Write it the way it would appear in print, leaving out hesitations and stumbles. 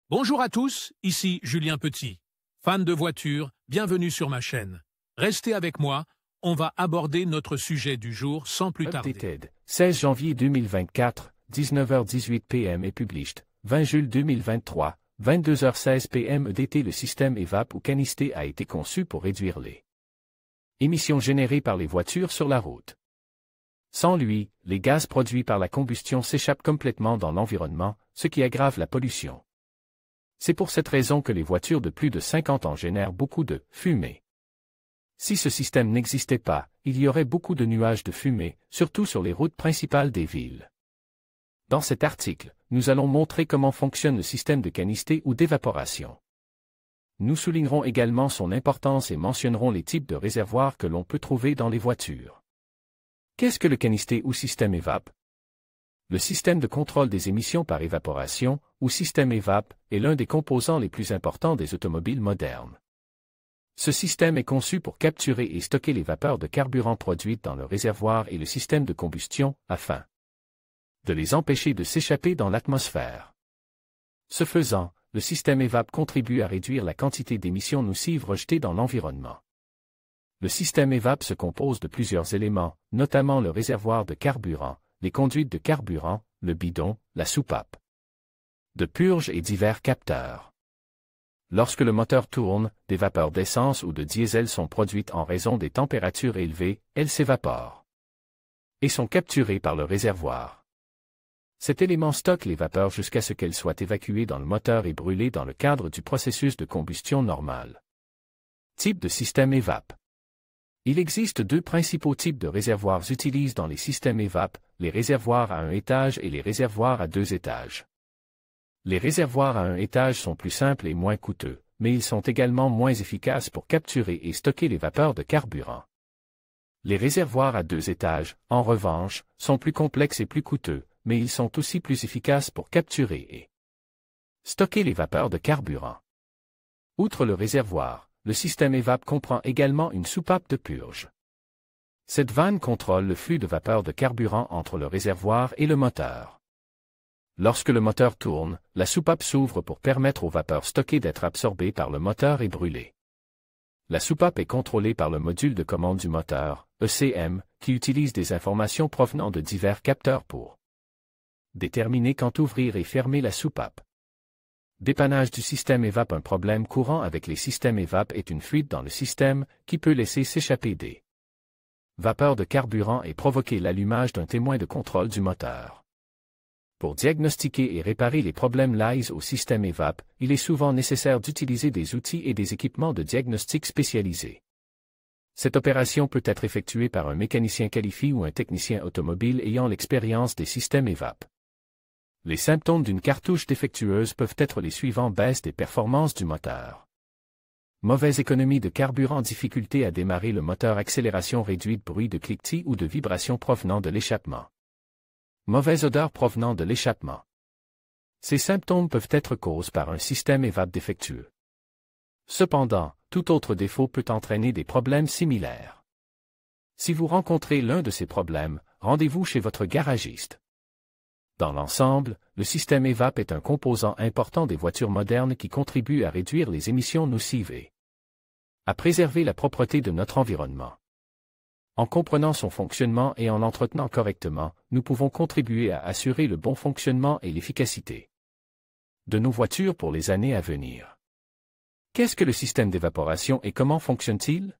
Bonjour à tous, ici Julien Petit. Fan de voitures, bienvenue sur ma chaîne. Restez avec moi, on va aborder notre sujet du jour sans plus tarder. Updated, 16 janvier 2024, 19h18 p.m. et published, 20 juillet 2023, 22h16 p.m. EDT. Le système EVAP ou canisté a été conçu pour réduire les émissions générées par les voitures sur la route. Sans lui, les gaz produits par la combustion s'échappent complètement dans l'environnement, ce qui aggrave la pollution. C'est pour cette raison que les voitures de plus de 50 ans génèrent beaucoup de fumée. Si ce système n'existait pas, il y aurait beaucoup de nuages de fumée, surtout sur les routes principales des villes. Dans cet article, nous allons montrer comment fonctionne le système de canisté ou d'évaporation. Nous soulignerons également son importance et mentionnerons les types de réservoirs que l'on peut trouver dans les voitures. Qu'est-ce que le canisté ou système EVAP? Le système de contrôle des émissions par évaporation, ou système EVAP, est l'un des composants les plus importants des automobiles modernes. Ce système est conçu pour capturer et stocker les vapeurs de carburant produites dans le réservoir et le système de combustion, afin de les empêcher de s'échapper dans l'atmosphère. Ce faisant, le système EVAP contribue à réduire la quantité d'émissions nocives rejetées dans l'environnement. Le système EVAP se compose de plusieurs éléments, notamment le réservoir de carburant, les conduites de carburant, le bidon, la soupape de purge et divers capteurs. Lorsque le moteur tourne, des vapeurs d'essence ou de diesel sont produites en raison des températures élevées, elles s'évaporent et sont capturées par le réservoir. Cet élément stocke les vapeurs jusqu'à ce qu'elles soient évacuées dans le moteur et brûlées dans le cadre du processus de combustion normal. Type de système EVAP. Il existe deux principaux types de réservoirs utilisés dans les systèmes EVAP, les réservoirs à un étage et les réservoirs à deux étages. Les réservoirs à un étage sont plus simples et moins coûteux, mais ils sont également moins efficaces pour capturer et stocker les vapeurs de carburant. Les réservoirs à deux étages, en revanche, sont plus complexes et plus coûteux, mais ils sont aussi plus efficaces pour capturer et stocker les vapeurs de carburant. Outre le réservoir, le système EVAP comprend également une soupape de purge. Cette vanne contrôle le flux de vapeur de carburant entre le réservoir et le moteur. Lorsque le moteur tourne, la soupape s'ouvre pour permettre aux vapeurs stockées d'être absorbées par le moteur et brûlées. La soupape est contrôlée par le module de commande du moteur, ECM, qui utilise des informations provenant de divers capteurs pour déterminer quand ouvrir et fermer la soupape. Dépannage du système EVAP. Un problème courant avec les systèmes EVAP est une fuite dans le système, qui peut laisser s'échapper des vapeurs de carburant et provoquer l'allumage d'un témoin de contrôle du moteur. Pour diagnostiquer et réparer les problèmes liés au système EVAP, il est souvent nécessaire d'utiliser des outils et des équipements de diagnostic spécialisés. Cette opération peut être effectuée par un mécanicien qualifié ou un technicien automobile ayant l'expérience des systèmes EVAP. Les symptômes d'une cartouche défectueuse peuvent être les suivants: baisse des performances du moteur, mauvaise économie de carburant, difficulté à démarrer le moteur, accélération réduite, bruit de cliquetis ou de vibrations provenant de l'échappement, mauvaise odeur provenant de l'échappement. Ces symptômes peuvent être causés par un système EVAP défectueux. Cependant, tout autre défaut peut entraîner des problèmes similaires. Si vous rencontrez l'un de ces problèmes, rendez-vous chez votre garagiste. Dans l'ensemble, le système EVAP est un composant important des voitures modernes qui contribue à réduire les émissions nocives et à préserver la propreté de notre environnement. En comprenant son fonctionnement et en l'entretenant correctement, nous pouvons contribuer à assurer le bon fonctionnement et l'efficacité de nos voitures pour les années à venir. Qu'est-ce que le système d'évaporation et comment fonctionne-t-il?